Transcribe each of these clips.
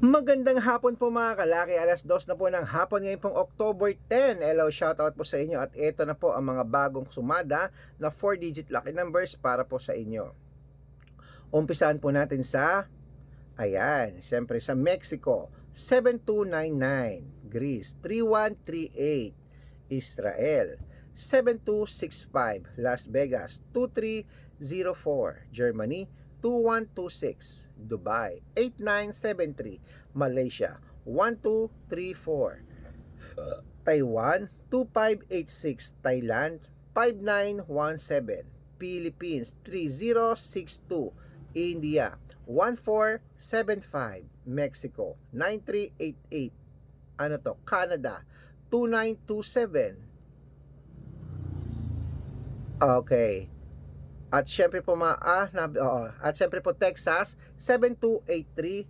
Magandang hapon po mga kalaki, alas 2 na po ng hapon ngayon pong October 10. Hello, shoutout po sa inyo at ito na po ang mga bagong sumada na 4-digit lucky numbers para po sa inyo. Umpisahan po natin sa, siyempre sa Mexico, 7299, Greece, 3138, Israel, 7265, Las Vegas, 2304, Germany, 2126, Dubai, 8973, Malaysia, 1234, Taiwan, 2586, Thailand, 5917, Philippines, 3062, India, 1475, Mexico, 9388, Canada, 2927. Okay. At syempre po at syempre po Texas 7283,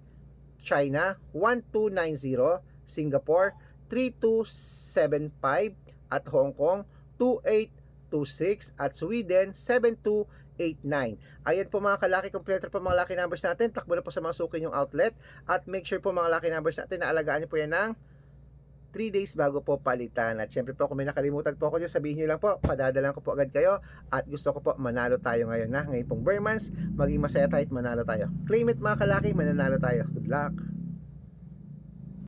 China 1290, Singapore 3275, at Hong Kong 2826, at Sweden 7289. Ayan po mga kalaki, kompleto po mga lucky numbers natin. Takbo na po sa mga suki yung outlet at make sure po mga lucky numbers natin na alagaan niyo po yan ng 3 days bago po palitan. At syempre po kung may nakalimutan po ako dyan, sabihin nyo lang po, padadalan ko po agad kayo. At gusto ko po manalo tayo ngayon na. Ngayon pong Burmans, maging masaya tayo at manalo tayo. Claim it mga kalaki, mananalo tayo. Good luck!